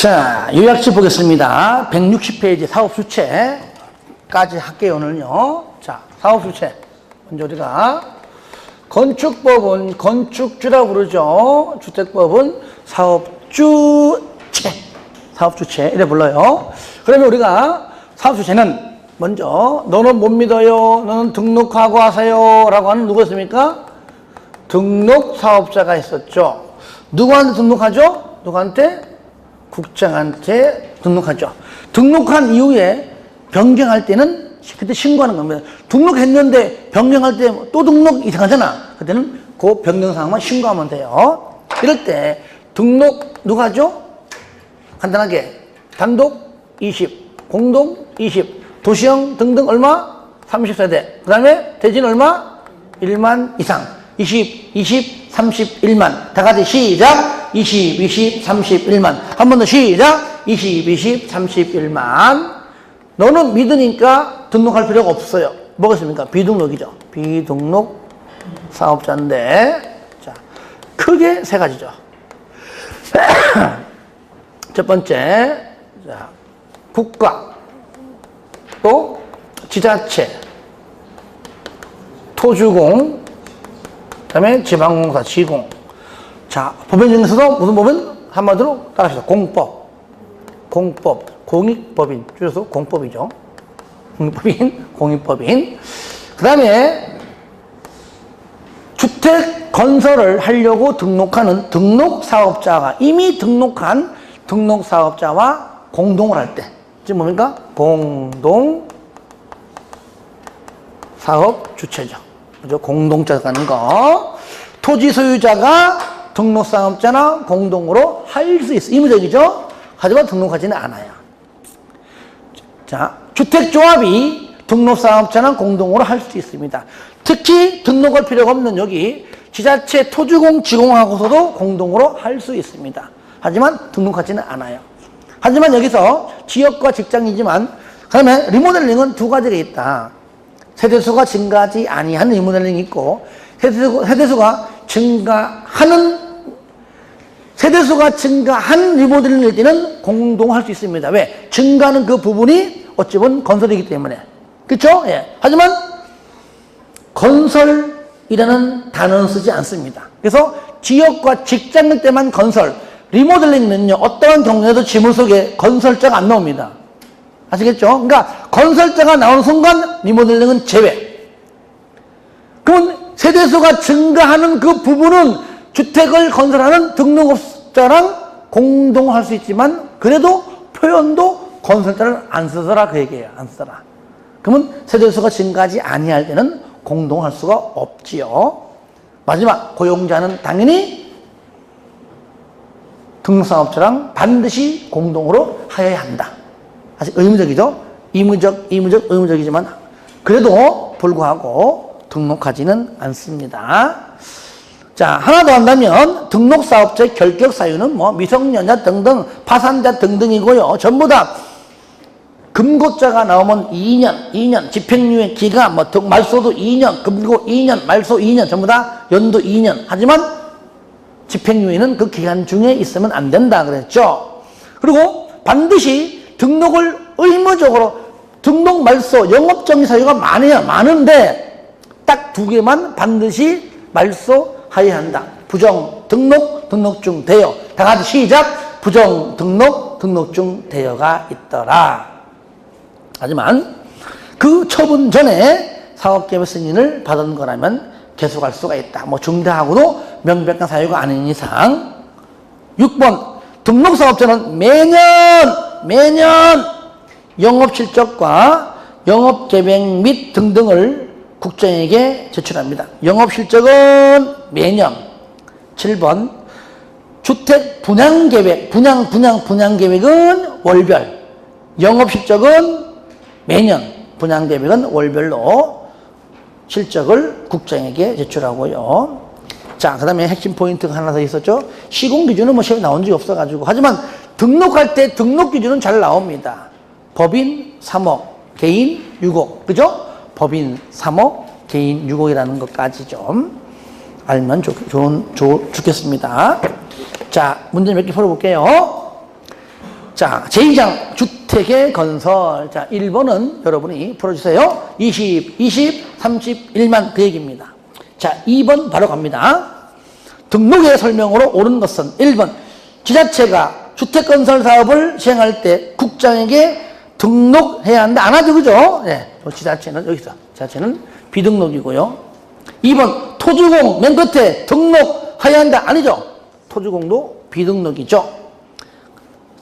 자, 요약집 보겠습니다. 160페이지 사업주체까지 할게요, 오늘요. 자, 사업주체. 먼저 우리가 건축법은 건축주라고 부르죠. 주택법은 사업주체. 사업주체. 이래 불러요. 그러면 우리가 사업주체는 먼저 너는 못 믿어요. 너는 등록하고 하세요. 라고 하는 누구였습니까? 등록사업자가 있었죠. 누구한테 등록하죠? 누구한테? 국장한테 등록하죠. 등록한 이후에 변경할 때는 그때 신고하는 겁니다. 등록했는데 변경할 때 또 등록 이상하잖아. 그때는 그 변경사항만 신고하면 돼요. 이럴 때 등록 누가 하죠? 간단하게 단독 20, 공동 20, 도시형 등등 얼마? 30세대. 그 다음에 대진 얼마? 1만 이상. 20, 20, 31만. 다 같이 시작. 20, 20, 31만. 한 번 더 시작. 20, 20, 31만. 너는 믿으니까 등록할 필요가 없어요. 뭐겠습니까? 비등록이죠. 비등록 사업자인데, 자, 크게 세 가지죠. 첫 번째, 자, 국가, 또 지자체, 토주공, 그 다음에 지방공사, 지공. 자, 법인 중에서도 무슨 법인? 한마디로 따라하시죠. 공법. 공법. 공익법인. 줄여서 공법이죠. 공익법인. 공익법인. 그 다음에 주택 건설을 하려고 등록하는 등록사업자가 이미 등록한 등록사업자와 공동을 할 때. 지금 뭡니까? 공동사업주체죠. 그죠? 공동자 가는 거. 토지 소유자가 등록사업자나 공동으로 할 수 있어. 의무적이죠? 하지만 등록하지는 않아요. 자, 주택조합이 등록사업자나 공동으로 할 수 있습니다. 특히 등록할 필요가 없는 여기 지자체 토주공, 지공하고서도 공동으로 할 수 있습니다. 하지만 등록하지는 않아요. 하지만 여기서 지역과 직장이지만 그다음에 리모델링은 두 가지가 있다. 세대수가 증가하지 아니하는 리모델링이 있고 세대수가 증가한 리모델링일 때는 공동할 수 있습니다. 왜? 증가하는 그 부분이 어찌 보면 건설이기 때문에. 그렇죠? 예. 하지만 건설이라는 단어는 쓰지 않습니다. 그래서 지역과 직장일 때만 건설, 리모델링은요, 어떠한 경우에도 지문 속에 건설자가 안 나옵니다. 아시겠죠? 그러니까 건설자가 나오는 순간 리모델링은 제외. 그러면 세대수가 증가하는 그 부분은 주택을 건설하는 등록업자랑 공동할 수 있지만 그래도 표현도 건설자를 안 쓰더라 그 얘기예요. 안 쓰더라. 그러면 세대수가 증가하지 아니할 때는 공동할 수가 없지요. 마지막 고용자는 당연히 등록사업자랑 반드시 공동으로 하여야 한다. 아직 의무적이죠. 의무적이지만 그래도 불구하고 등록하지는 않습니다. 자, 하나 더 한다면 등록사업자의 결격 사유는 뭐 미성년자 등등 파산자 등등이고요. 전부 다 금고자가 나오면 2년 집행유예 기간 뭐 말소도 2년 금고 2년 말소 2년 전부 다 연도 2년. 하지만 집행유예는 그 기간 중에 있으면 안 된다 그랬죠. 그리고 반드시 등록을 의무적으로 등록 말소 영업정지 사유가 많은데 딱 두 개만 반드시 말소하여야 한다. 부정 등록 등록중 대여. 다 같이 시작. 부정 등록 등록중 대여가 있더라. 하지만 그 처분 전에 사업개발 승인을 받은 거라면 계속할 수가 있다. 뭐 중대하고도 명백한 사유가 아닌 이상. 6번 등록사업자는 매년 영업실적과 영업계획 및 등등을 국장에게 제출합니다. 영업실적은 매년. 7번 주택 분양계획, 분양계획은 월별. 영업실적은 매년. 분양계획은 월별로 실적을 국장에게 제출하고요. 자, 그 다음에 핵심 포인트가 하나 더 있었죠. 시공기준은 뭐 시험에 나온 적이 없어가지고. 하지만 등록할 때 등록기준은 잘 나옵니다. 법인 3억, 개인 6억. 그죠? 법인 3억, 개인 6억이라는 것까지 좀 알면 좋겠습니다. 자, 문제 몇 개 풀어볼게요. 자, 제2장 주택의 건설. 자, 1번은 여러분이 풀어주세요. 20, 31만 그 얘기입니다. 자, 2번 바로 갑니다. 등록의 설명으로 옳은 것은 1번 지자체가 주택건설 사업을 시행할 때 국장에게 등록해야 한다. 안 하죠, 그죠? 네, 지자체는 여기서 지자체는 비등록이고요. 2번 토주공 맨 끝에 등록해야 한다. 아니죠? 토주공도 비등록이죠.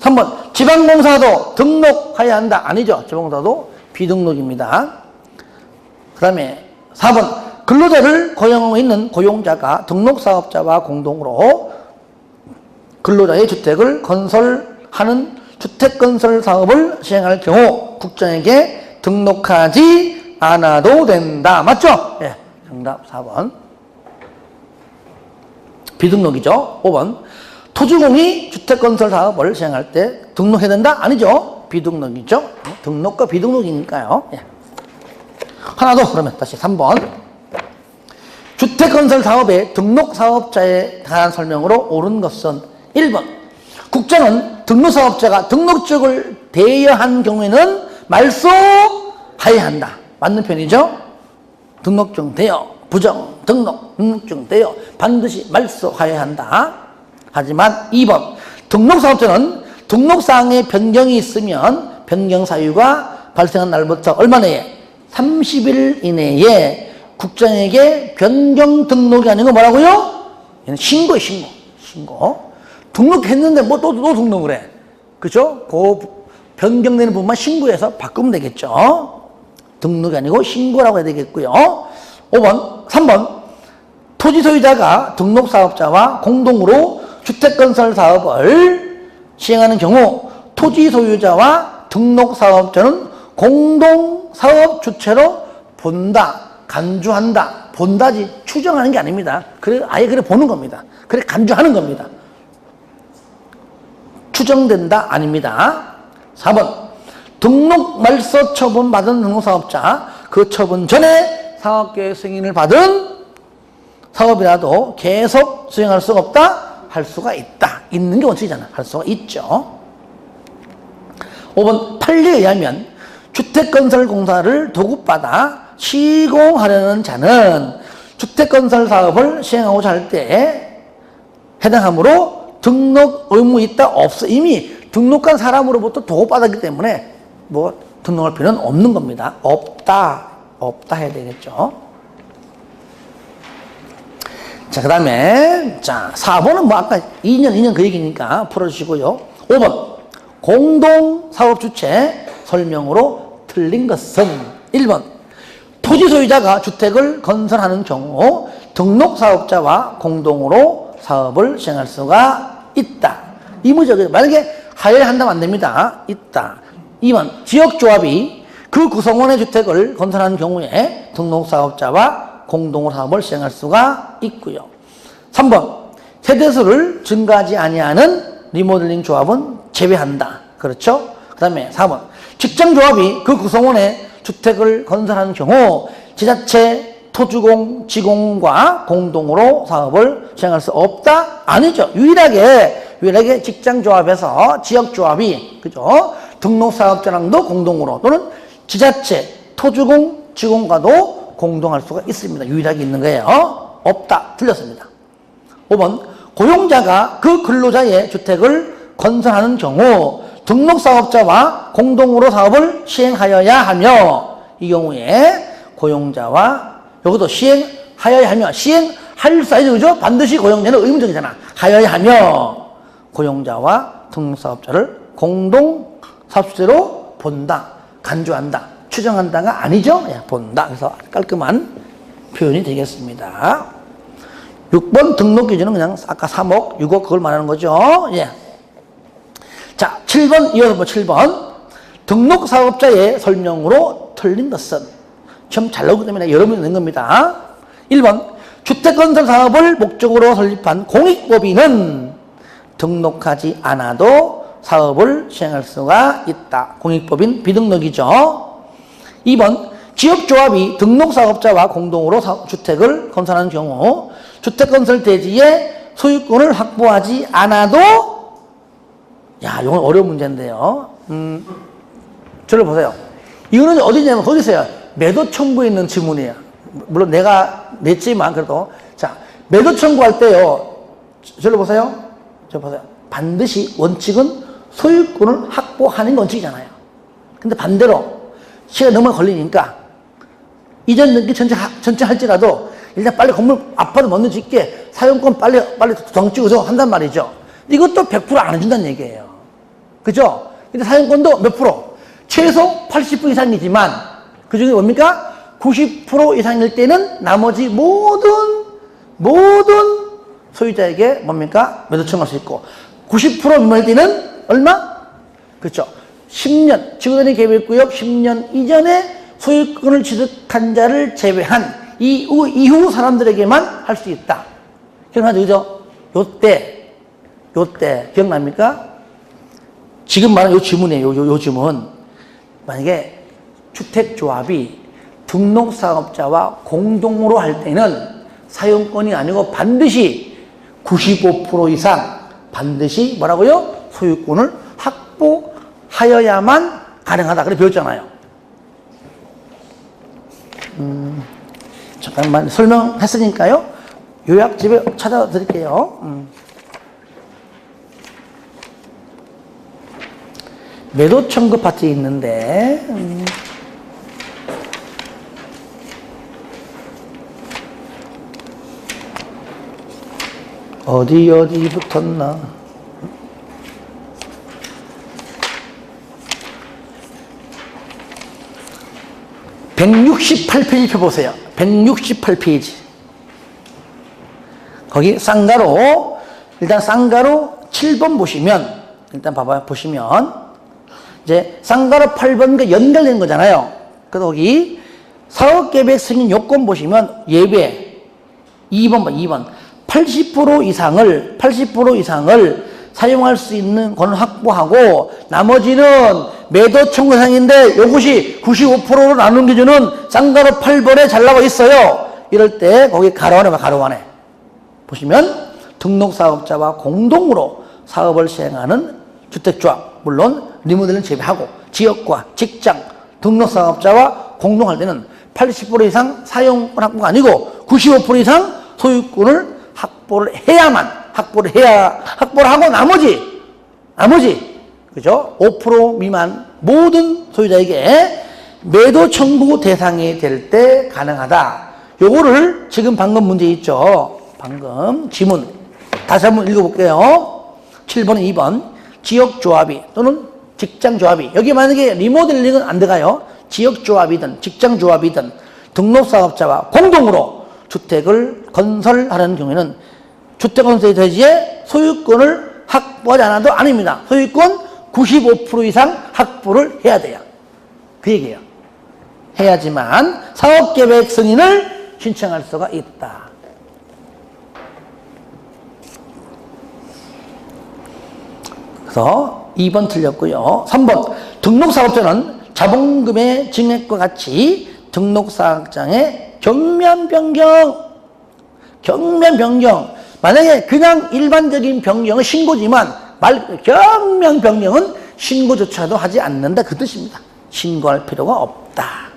3번 지방공사도 등록해야 한다. 아니죠? 지방공사도 비등록입니다. 그 다음에 4번 근로자를 고용하고 있는 고용자가 등록사업자와 공동으로 근로자의 주택을 건설하는 주택건설 사업을 시행할 경우 국장에게 등록하지 않아도 된다. 맞죠? 네, 정답 4번. 비등록이죠. 5번 토주공이 주택건설 사업을 시행할 때 등록해야 된다? 아니죠. 비등록이죠. 등록과 비등록이니까요. 예. 하나 더 그러면 다시 3번. 주택건설 사업의 등록사업자에 대한 설명으로 옳은 것은 1번 국장은 등록사업자가 등록증을 대여한 경우에는 말소해야 한다. 맞는 편이죠. 등록증 대여, 부정, 등록증 대여 반드시 말소해야 한다. 하지만 2번 등록사업자는 등록사항에 변경이 있으면 변경 사유가 발생한 날부터 얼마 내에 30일 이내에 국장에게 변경 등록이 아니고 뭐라고요? 신고에 신고. 등록했는데 뭐 또 등록을 해. 그죠? 그 변경되는 부분만 신고해서 바꾸면 되겠죠. 등록이 아니고 신고라고 해야 되겠고요. 3번 토지 소유자가 등록사업자와 공동으로 주택건설 사업을 시행하는 경우 토지 소유자와 등록사업자는 공동사업 주체로 본다. 간주한다. 본다지 추정하는 게 아닙니다. 그래 아예 그래 보는 겁니다. 그래 간주하는 겁니다. 추정된다 아닙니다. 4번 등록 말소 처분 받은 등록사업자 그 처분 전에 사업계획 승인을 받은 사업이라도 계속 수행할 수가 없다? 할 수가 있다. 있는 게 원칙이잖아. 할 수가 있죠. 5번 판례에 의하면 주택건설공사를 도급받아 시공하려는 자는 주택건설 사업을 시행하고자 할 때 해당하므로 등록 의무 있다 없어. 이미 등록한 사람으로부터 도급받았기 때문에 뭐 등록할 필요는 없는 겁니다. 없다 해야 되겠죠. 자, 그 다음에 자 4번은 뭐 아까 2년 그 얘기니까 풀어주시고요. 5번 공동사업주체 설명으로 틀린 것은 1번 토지 소유자가 주택을 건설하는 경우 등록사업자와 공동으로 사업을 시행할 수가 있다. 의무적이죠. 만약에 하여한다면 안 됩니다. 있다. 2번 지역조합이 그 구성원의 주택을 건설하는 경우에 등록사업자와 공동으로 사업을 시행할 수가 있고요. 3번 세대수를 증가하지 아니하는 리모델링 조합은 제외한다. 그렇죠? 그 다음에 4번 직장조합이 그 구성원의 주택을 건설하는 경우 지자체, 토주공, 지공과 공동으로 사업을 시행할 수 없다? 아니죠. 유일하게 직장조합에서 지역조합이 그죠? 등록사업자랑도 공동으로 또는 지자체, 토주공, 지공과도 공동할 수가 있습니다. 유일하게 있는 거예요. 없다. 틀렸습니다. 5번 고용자가 그 근로자의 주택을 건설하는 경우 등록사업자와 공동으로 사업을 시행하여야 하며 이 경우에 고용자와 여기도 시행하여야 하며 시행할 사이즈 그죠? 반드시 고용자는 의무적이잖아. 하여야 하며 고용자와 등록사업자를 공동사업주체로 본다. 간주한다. 추정한다가 아니죠? 예, 본다. 그래서 깔끔한 표현이 되겠습니다. 6번 등록 기준은 그냥 아까 3억, 6억 그걸 말하는 거죠. 예. 자, 7번 이어서 7번 등록사업자의 설명으로 틀린 것은 좀 잘 나오기 때문에 여러분이 낸 겁니다. 1번 주택건설 사업을 목적으로 설립한 공익법인은 등록하지 않아도 사업을 시행할 수가 있다. 공익법인 비등록이죠. 2번 지역조합이 등록사업자와 공동으로 주택을 건설하는 경우 주택건설 대지의 소유권을 확보하지 않아도 야, 이건 어려운 문제인데요. 저를 보세요. 이거는 어디냐면, 어디 있어요? 매도 청구에 있는 지문이에요. 물론 내가 냈지만, 그래도. 자, 매도 청구할 때요. 저를 보세요. 저 보세요. 반드시 원칙은 소유권을 확보하는 원칙이잖아요. 근데 반대로 시간이 너무 걸리니까 이전 등기 전체 할지라도 일단 빨리 건물 아파트 먼저 짓게 사용권 빨리 정 찍어서 한단 말이죠. 이것도 100% 안 해준다는 얘기예요. 그죠? 근데 사용권도 몇 프로? 최소 80% 이상이지만 그 중에 뭡니까? 90% 이상일 때는 나머지 모든 소유자에게 뭡니까? 매도 청구할 수 있고 90% 미만일 때는 얼마? 그렇죠. 10년, 지구단위 계획구역 10년 이전에 소유권을 취득한 자를 제외한 이후 사람들에게만 할 수 있다. 기억나죠? 그죠? 요때, 기억납니까? 지금 말하는 요 지문이에요. 요 지문. 만약에 주택조합이 등록사업자와 공동으로 할 때는 사용권이 아니고 반드시 95% 이상 반드시 뭐라고요? 소유권을 확보하여야만 가능하다. 그래 배웠잖아요. 잠깐만 설명했으니까요. 요약집에 찾아드릴게요. 매도 청구 파트에 있는데 어디 붙었나? (168페이지) 펴보세요. 168페이지. 거기 쌍가로, 일단 쌍가로 7번 보시면, 일단 봐봐요. 보시면, 이제 쌍가로 8번과 연결된 거잖아요. 그래서 거기 사업계획 승인 요건 보시면 예외 2번 봐, 2번. 80% 이상을 사용할 수 있는 권을 확보하고 나머지는 매도 청구사항인데 이것이 95%로 나눈 기준은 쌍가로 8번에 잘 나와 있어요. 이럴 때 거기 가로 안에 보시면 등록사업자와 공동으로 사업을 시행하는 주택조합, 물론 리모델링 제외하고 지역과 직장, 등록사업자와 공동할 때는 80% 이상 사용권 확보가 아니고 95% 이상 소유권을 확보를 하고 나머지 그죠? 5% 미만 모든 소유자에게 매도 청구 대상이 될 때 가능하다. 요거를 지금 방금 문제 있죠? 방금 지문 다시 한번 읽어볼게요. 7번에 2번 지역조합이 또는 직장조합이, 여기 만약에 리모델링은 안 들어가요. 지역조합이든 직장조합이든 등록사업자와 공동으로 주택을 건설하는 경우에는 주택건설 대지에 소유권을 확보하지 않아도 아닙니다. 소유권 95% 이상 확보를 해야 돼요. 그 얘기예요. 해야지만 사업계획 승인을 신청할 수가 있다. 그래서 2번 틀렸고요. 3번 등록사업자는 자본금의 증액과 같이 등록사업장의 경면 변경. 만약에 그냥 일반적인 변경은 신고지만 경면 변경은 신고조차도 하지 않는다. 그 뜻입니다. 신고할 필요가 없다.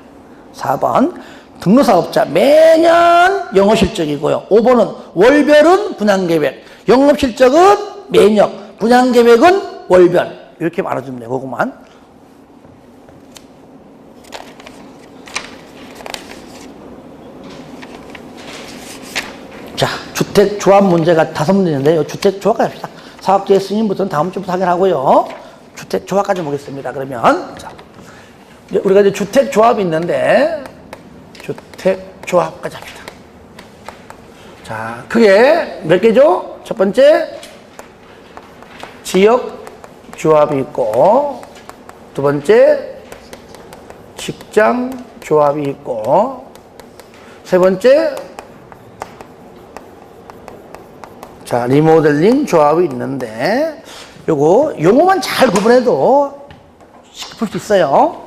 4번 등록사업자 매년 영업실적이고요. 5번은 월별은 분양계획, 영업실적은 매년, 분양계획은 월별. 이렇게 말해주면 돼요. 그거만. 자, 주택조합 문제가 5문제인데요. 주택조합까지 합시다. 사업자의 승인부터는 다음 주부터 확인하고요. 주택조합까지 보겠습니다. 그러면, 자, 우리가 이제 주택조합이 있는데, 주택조합까지 합시다. 자, 크게 몇 개죠? 첫 번째, 지역조합이 있고, 두 번째, 직장조합이 있고, 세 번째, 자, 리모델링 조합이 있는데, 요거, 용어만 잘 구분해도 풀 수 있어요.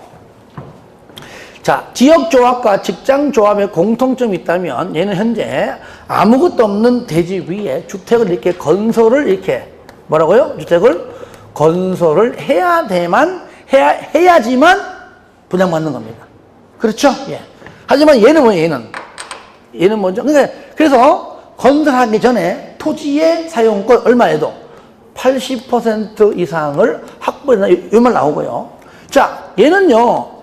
자, 지역조합과 직장조합의 공통점이 있다면, 얘는 현재 아무것도 없는 대지 위에 주택을 이렇게 건설을 이렇게, 뭐라고요? 주택을 건설을 해야지만 분양받는 겁니다. 그렇죠? 예. 하지만 얘는 뭐예요? 얘는 뭐죠? 그래서 건설하기 전에 토지의 사용권 얼마에도 80% 이상을 확보해야 이 말 나오고요. 자, 얘는요,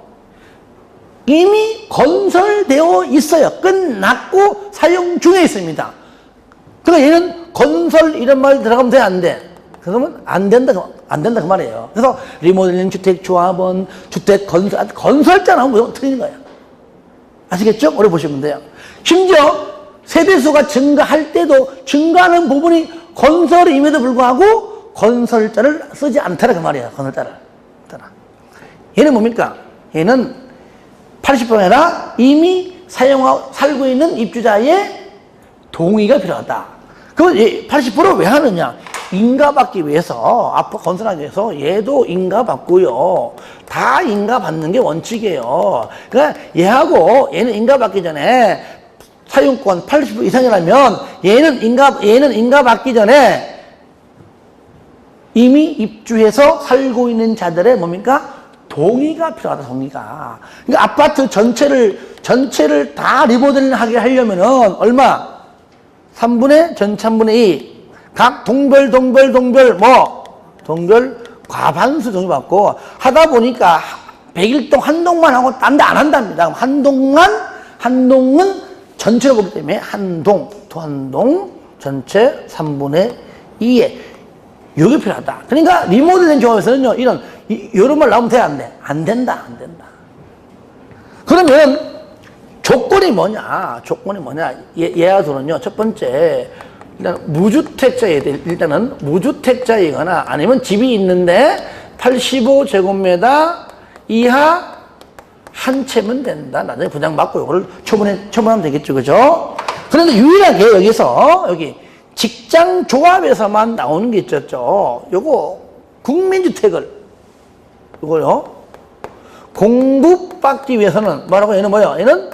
이미 건설되어 있어요. 끝났고 사용 중에 있습니다. 그러니까 얘는 건설 이런 말 들어가면 돼, 안 돼? 그러면 안 된다 그 말이에요. 그래서 리모델링 주택조합원, 주택 건설자 나오면 틀리는 거예요. 아시겠죠? 오래 보시면 돼요. 심지어 세대수가 증가할 때도 증가하는 부분이 건설임에도 불구하고 건설자를 쓰지 않다라 그 말이에요. 건설자를. 얘는 뭡니까? 얘는 80%가 아니라 이미 사용하고 살고 있는 입주자의 동의가 필요하다. 그럼 80% 왜 하느냐? 인가받기 위해서, 앞으로 건설하기 위해서 얘도 인가받고요. 다 인가받는 게 원칙이에요. 그러니까 얘하고 얘는 인가받기 전에 사용권 80% 이상이라면 얘는 인가받기 전에 이미 입주해서 살고 있는 자들의 뭡니까? 동의가 필요하다, 동의가. 그러니까 아파트 전체를 다 리모델링 하게 하려면은 얼마? 3분의 2. 각 동별 과반수 동의받고 하다 보니까 100일동 한 동만 하고 딴 데 안 한답니다. 한 동은 전체로 보기 때문에 한 동 전체 3분의 2에 이게 필요하다. 그러니까 리모델링 조합에서는요, 이런 말 나오면 돼, 안 돼? 안 된다. 그러면 조건이 뭐냐? 얘하고는요, 첫 번째, 일단 일단은 무주택자이거나 아니면 집이 있는데 85제곱미터 이하 한 채면 된다. 나중에 분양받고 이걸 처분하면 되겠죠. 그죠? 그런데 유일하게 여기 직장조합에서만 나오는 게 있었죠. 요거 국민주택을 이거요 공급받기 위해서는 뭐라고? 얘는 뭐예요? 얘는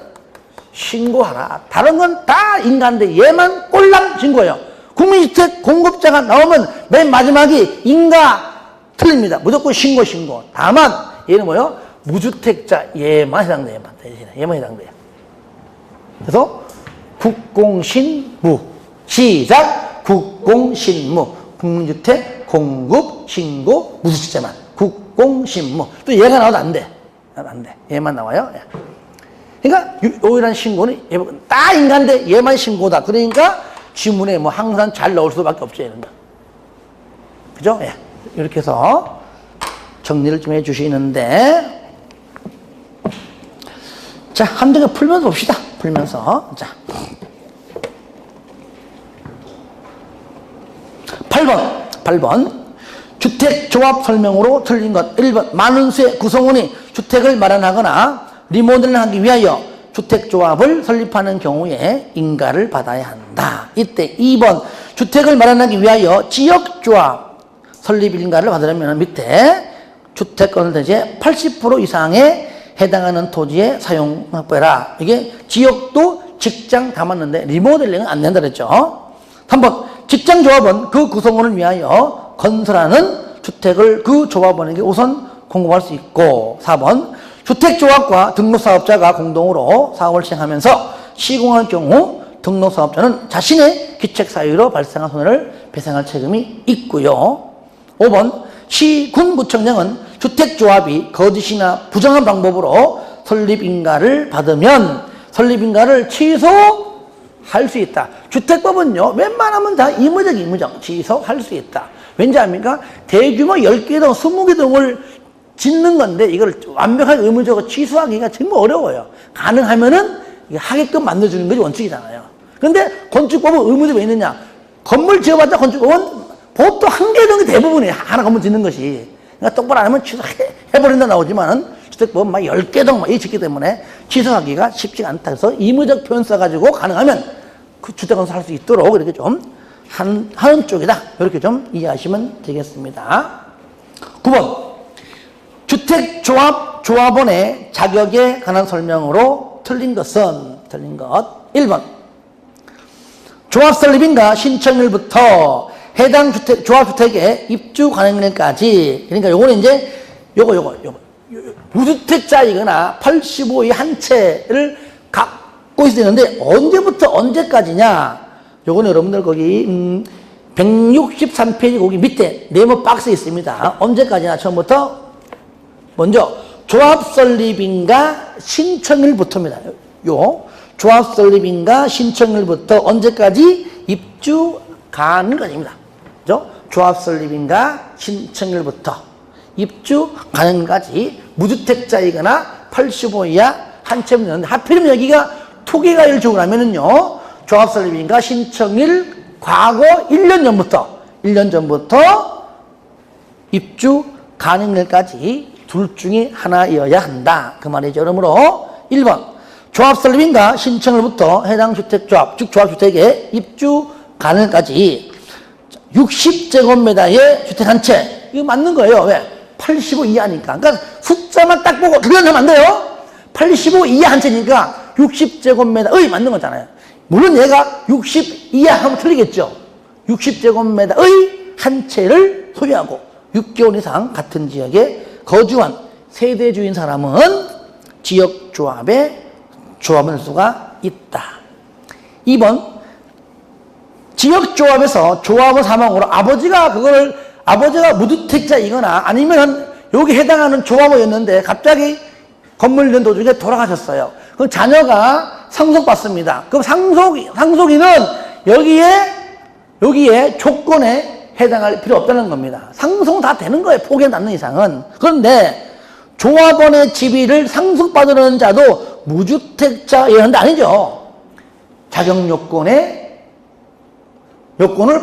신고하라. 다른 건 다 인가인데 얘만 꼴랑 신고해요. 국민주택 공급자가 나오면 맨 마지막이 인가 틀립니다. 무조건 신고. 다만 얘는 뭐예요? 무주택자 얘만 해당돼요. 얘만 해당돼요. 그래서 국공신무 시작. 국공신무 국민주택 공급 신고 무주택자만 국공신무. 또 얘가 나와도 안 돼. 얘만 나와요. 그러니까 요일한 신고는 다 인간인데 얘만 신고다. 그러니까 지문에 뭐 항상 잘 나올 수밖에 없죠. 얘는. 그죠? 예. 이렇게 해서 정리를 좀 해주시는데, 자, 함정에 풀면서 봅시다. 자, 8번 주택조합 설명으로 틀린 것. 1번 만원수의 구성원이 주택을 마련하거나 리모델링하기 위하여 주택조합을 설립하는 경우에 인가를 받아야 한다. 이때 2번 주택을 마련하기 위하여 지역조합 설립 인가를 받으려면 밑에 주택건설대지의 80% 이상에 해당하는 토지의 사용 확보해라. 이게 지역도 직장 담았는데 리모델링은 안 된다 그랬죠. 3번 직장조합은 그 구성원을 위하여 건설하는 주택을 그 조합원에게 우선 공급할 수 있고, 4번 주택조합과 등록사업자가 공동으로 사업을 시행하면서 시공할 경우 등록사업자는 자신의 기책 사유로 발생한 손해를 배상할 책임이 있고요. 5번 시, 군, 구청장은 주택조합이 거짓이나 부정한 방법으로 설립인가를 받으면 설립인가를 취소할 수 있다. 주택법은요, 웬만하면 다 임의적 취소할 수 있다. 왠지 압니까? 대규모 10개 동, 20개 동을 짓는 건데 이걸 완벽하게 의무적으로 취소하기가 정말 어려워요. 가능하면은 하게끔 만들어주는 것이 원칙이잖아요. 근데 건축법은 의무적이 왜 있느냐? 건물 지어봤자 건축법은 보통 한 개 동이 대부분이에요. 하나 건물 짓는 것이. 그러니까 똑바로 안 하면 취소해버린다 나오지만은 주택법은 막 10개 동 막 짓기 때문에 취소하기가 쉽지가 않다. 그래서 의무적 표현 써가지고 가능하면 그 주택건설 할 수 있도록 이렇게 좀 하는 쪽이다. 이렇게 좀 이해하시면 되겠습니다. 9번. 주택조합원의 자격에 관한 설명으로 틀린 것. 1번 조합설립인가 신청일부터 해당 주택, 조합주택의 입주 가능일까지. 그러니까 요거는 이제, 요거. 무주택자이거나 85의 한 채를 갖고 있어야 되는데, 언제부터 언제까지냐? 요거는 여러분들 거기, 163페이지 거기 밑에 네모 박스에 있습니다. 언제까지나 처음부터, 먼저, 조합 설립인가 신청일부터입니다. 요, 조합 설립인가 신청일부터 언제까지 입주 가능까지입니다. 그죠? 조합 설립인가 신청일부터 입주 가능까지 무주택자이거나 85 이하 한 채 있는데 하필이면 여기가 토기가일 주라면은요 조합 설립인가 신청일 과거 1년 전부터 입주 가능일까지 둘 중에 하나여야 한다. 그 말이죠. 그러므로 1번 조합 설립인가 신청일부터 해당 주택조합, 즉 조합주택의 입주 가능까지 60제곱미터의 주택 한 채. 이거 맞는 거예요. 왜? 85 이하니까. 그러니까 숫자만 딱 보고 그려내면 안 돼요. 85 이하 한 채니까 60제곱미터의 맞는 거잖아요. 물론 얘가 60 이하 하면 틀리겠죠. 60제곱미터의 한 채를 소유하고 6개월 이상 같은 지역에 거주한 세대주인 사람은 지역조합에 조합을 수가 있다. 2번 지역조합에서 조합원 사망으로 아버지가 무주택자이거나 아니면 여기 해당하는 조합원이었는데 갑자기 건물 있는 도중에 돌아가셨어요. 그럼 자녀가 상속받습니다. 그럼 상속인은 여기에 조건에 해당할 필요 없다는 겁니다. 상속은 다 되는 거예요. 포기에 닿는 이상은. 그런데 조합원의 지위를 상속받으려는 자도 무주택자여야 하는데 아니죠. 자격 요건을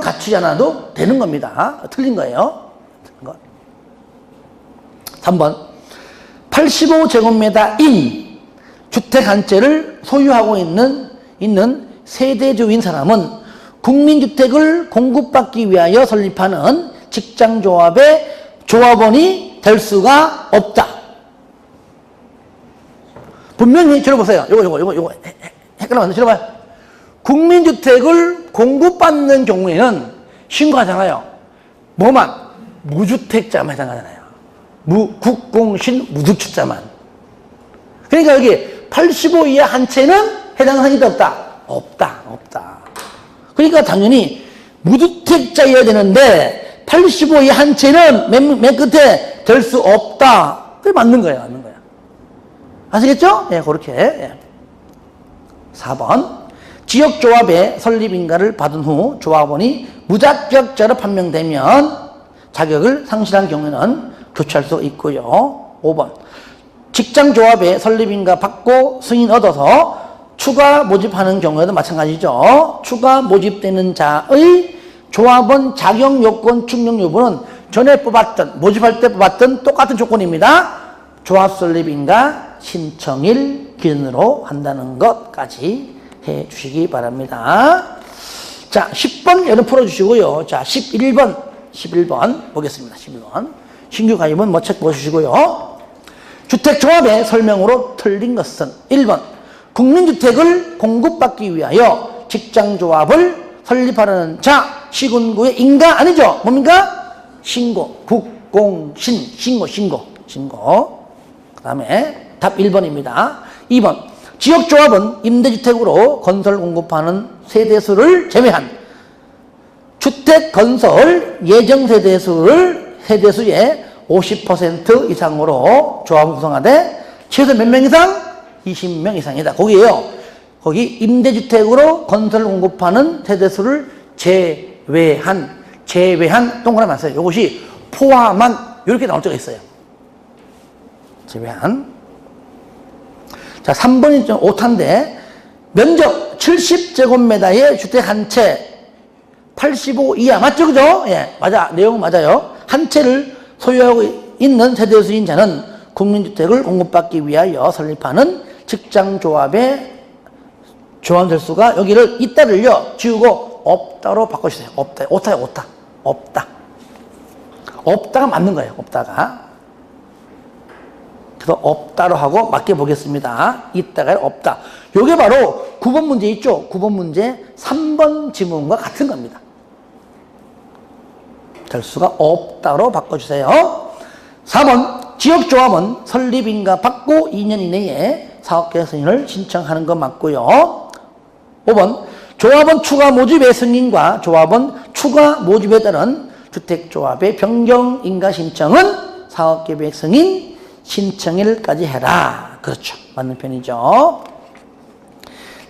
갖추지 않아도 되는 겁니다. 틀린 거예요. 3번 85제곱미터인 주택 한 채를 소유하고 있는 세대주인 사람은 국민주택을 공급받기 위하여 설립하는 직장조합의 조합원이 될 수가 없다. 분명히 들어보세요. 요거 헷갈리면 안 돼. 들어봐요. 국민주택을 공급받는 경우에는 신고하잖아요. 뭐만? 무주택자만 해당하잖아요. 국공신 무주택자만. 그러니까 여기 85 이하 한 채는 해당하는 게 없다. 없다. 그러니까 당연히 무주택자여야 되는데 85 이하 한 채는 맨 끝에 될 수 없다. 그게 맞는 거예요. 아시겠죠? 예, 그렇게. 예. 4번. 지역조합의 설립인가를 받은 후 조합원이 무자격자로 판명되면 자격을 상실한 경우에는 교체할 수 있고요. 5번. 직장조합의 설립인가 받고 승인 얻어서 추가 모집하는 경우에도 마찬가지죠. 추가 모집되는 자의 조합원 자격 요건 충족 여부는 전에 모집할 때 뽑았던 똑같은 조건입니다. 조합 설립인가 신청일 기준으로 한다는 것까지 해 주시기 바랍니다. 자, 10번 여러분 풀어주시고요. 자, 11번 보겠습니다. 11번. 신규 가입은 책 보시고요. 주택조합의 설명으로 틀린 것은 1번. 국민주택을 공급받기 위하여 직장조합을 설립하려는 자, 시군구의 인가 아니죠? 뭡니까? 신고. 국공신. 신고. 그 다음에 답 1번입니다. 2번. 지역조합은 임대주택으로 건설 공급하는 세대수를 제외한 주택 건설 예정 세대수의 50% 이상으로 조합을 구성하되 최소 몇 명 이상? 20명 이상이다. 거기에요. 거기 임대주택으로 건설 공급하는 세대수를 제외한 동그라미 안 써요. 이것이 포함한 이렇게 나올 때가 있어요. 제외한. 자, 3번이 좀 오타인데 면적 70제곱미터의 주택 한 채 85 이하 맞죠? 그죠? 예, 맞아. 내용 맞아요. 한 채를 소유하고 있는 세대수인 자는 국민주택을 공급받기 위하여 설립하는 직장조합의 조합될 수가 여기를 있다를요 지우고 없다로 바꿔주세요. 오타요. 없다가 맞는 거예요. 없다가. 그래서 없다로 하고 맡겨보겠습니다. 있다가 없다. 요게 바로 9번 문제 있죠? 9번 문제 3번 지문과 같은 겁니다. 될 수가 없다로 바꿔주세요. 4번 지역조합은 설립인가 받고 2년 이내에 사업계획 승인을 신청하는 거 맞고요. 5번 조합원 추가 모집의 승인과 조합원 추가 모집에 따른 주택조합의 변경인가 신청은 사업계획 승인 신청일까지 해라. 그렇죠. 맞는 편이죠.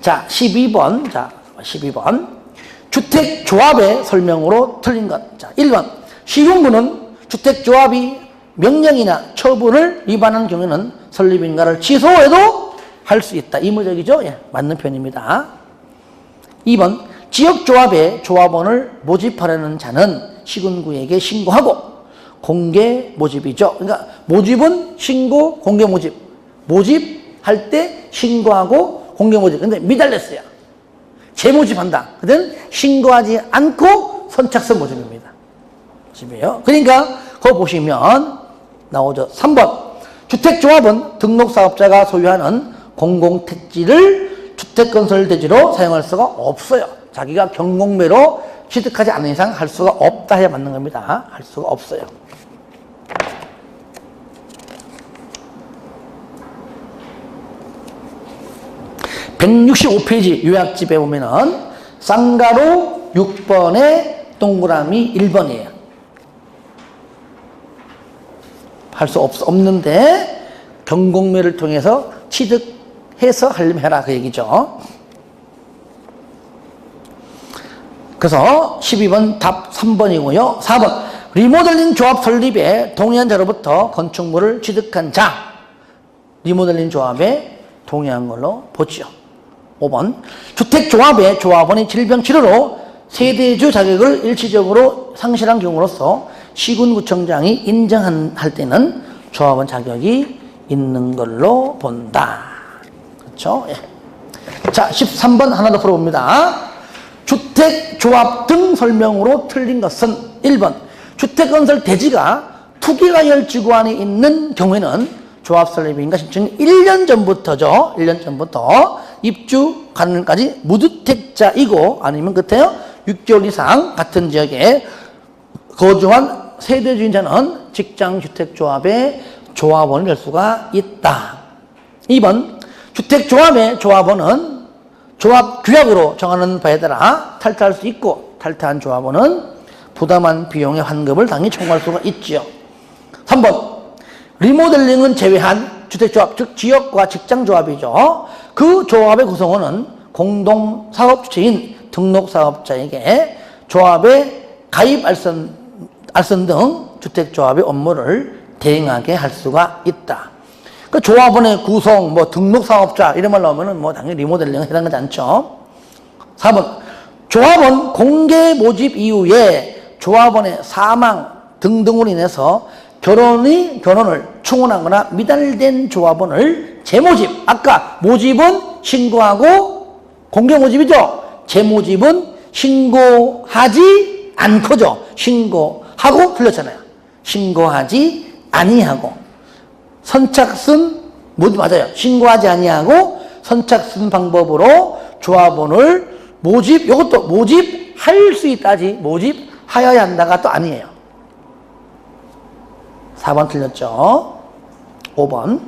자, 12번. 자, 12번. 주택조합의 설명으로 틀린 것. 자, 1번. 시군구는 주택조합이 명령이나 처분을 위반한 경우에는 설립인가를 취소해도 할 수 있다. 의무적이죠? 예, 맞는 편입니다. 2번. 지역조합에 조합원을 모집하려는 자는 시군구에게 신고하고 공개 모집이죠. 그러니까 모집은 신고, 공개 모집. 모집할 때 신고하고 공개 모집. 근데 미달렸어요. 재모집한다. 그땐 신고하지 않고 선착순 모집입니다. 모집이에요. 그러니까 그거 보시면 나오죠. 3번. 주택조합은 등록사업자가 소유하는 공공택지를 주택건설대지로 사용할 수가 없어요. 자기가 경공매로 취득하지 않는 이상 할 수가 없다 해야 맞는 겁니다. 할 수가 없어요. 165페이지 요약집에 보면은 쌍가로 6번에 동그라미 1번이에요. 할 수 없는데 경공매를 통해서 취득해서 하려면 해라 그 얘기죠. 그래서 12번 답 3번이고요. 4번 리모델링 조합 설립에 동의한 자로부터 건축물을 취득한 자. 리모델링 조합에 동의한 걸로 보죠. 5번 주택조합의 조합원이 질병치료로 세대주 자격을 일시적으로 상실한 경우로서 시군구청장이 인정할 때는 조합원 자격이 있는 걸로 본다. 그렇죠? 예. 자, 13번 하나 더 풀어봅니다. 주택조합 등 설명으로 틀린 것은 1번 주택건설 대지가 투기과열지구 안에 있는 경우에는 조합 설립인가 신청이 1년 전부터죠. 1년 전부터 입주 가능까지 무주택자이고 아니면 그때요 6개월 이상 같은 지역에 거주한 세대주인자는 직장주택조합의 조합원이 될 수가 있다. 2번 주택조합의 조합원은 조합규약으로 정하는 바에 따라 탈퇴할 수 있고 탈퇴한 조합원은 부담한 비용의 환급을 당연히 청구할 수가 있죠. 3번 리모델링은 제외한 주택조합 즉 지역과 직장조합이죠. 그 조합의 구성원은 공동사업주체인 등록사업자에게 조합의 가입 알선 등 주택조합의 업무를 대행하게 할 수가 있다. 그 조합원의 구성, 등록사업자 이런 말 나오면은 당연히 리모델링에 해당하지 않죠. 4번 조합원 공개 모집 이후에 조합원의 사망 등등으로 인해서 결혼을 충원하거나 미달된 조합원을 재모집. 아까 모집은 신고하고 공개 모집이죠. 재모집은 신고하지 않고죠. 신고하고 틀렸잖아요. 신고하지 아니하고 선착순 모두 맞아요. 신고하지 아니하고 선착순 방법으로 조합원을 모집. 이것도 모집할 수 있다지 모집하여야 한다가 또 아니에요. 4번 틀렸죠. 5번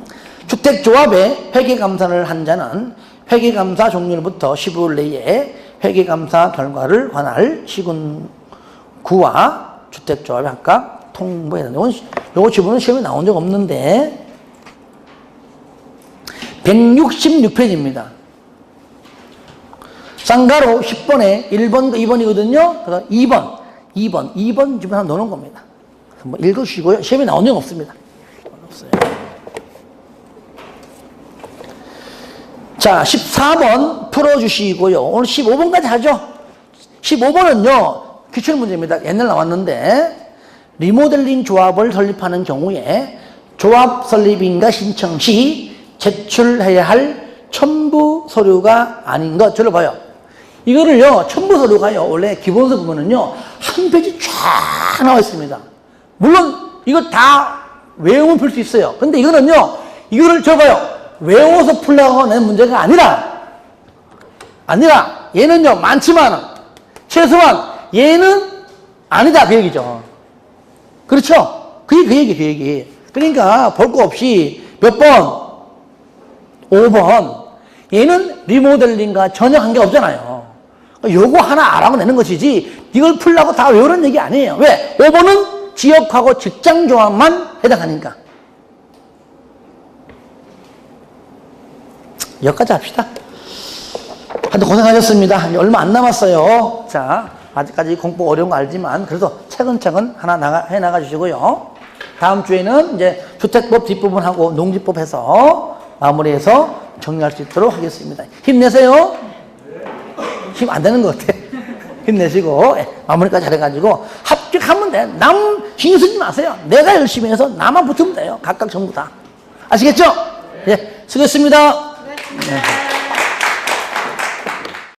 주택조합에 회계감사를 한 자는 회계감사 종료로부터 15일 내에 회계감사 결과를 관할 시군구와 주택조합에 각각 통보해야 된다. 요거 지분은 시험에 나온 적 없는데 166페이지입니다. 쌍가로 10번에 1번과 2번이거든요. 그래서 2번 지분 하나 넣는 겁니다. 읽으시고요. 시험에 나온 적 없습니다. 없어요. 자, 14번 풀어주시고요. 오늘 15번까지 하죠. 15번은요, 기출문제입니다. 옛날 나왔는데, 리모델링 조합을 설립하는 경우에 조합 설립인가 신청 시 제출해야 할 첨부 서류가 아닌 것. 들어봐요. 이거를요, 첨부 서류가요, 원래 기본서 보면은요, 한 페이지 쫙 나와 있습니다. 물론 이거 다 외우면 풀 수 있어요. 근데 이거는요, 이거를 적어요. 외워서 풀려고 하는 문제가 아니라 얘는요 많지만 최소한 얘는 아니다 그 얘기죠. 그렇죠? 그 얘기. 그러니까 볼 거 없이 몇 번? 5번. 얘는 리모델링과 전혀 관계 없잖아요. 요거 하나 알아고 내는 것이지 이걸 풀라고 다 외우는 얘기 아니에요. 왜? 5번은 지역하고 직장 조합만 해당하니까. 여기까지 합시다. 하여튼 고생하셨습니다. 이제 얼마 안 남았어요. 자, 아직까지 공부 어려운 거 알지만 그래도 차근차근 하나 해나가 주시고요. 다음 주에는 이제 주택법 뒷부분하고 농지법 해서 마무리해서 정리할 수 있도록 하겠습니다. 힘내세요. 힘 안 되는 것 같아. 힘내시고 마무리까지 잘해가지고 합격하면 돼. 남 신경 쓰지 마세요. 내가 열심히 해서 나만 붙으면 돼요. 각각 전부 다. 아시겠죠? 예, 수고했습니다. 네.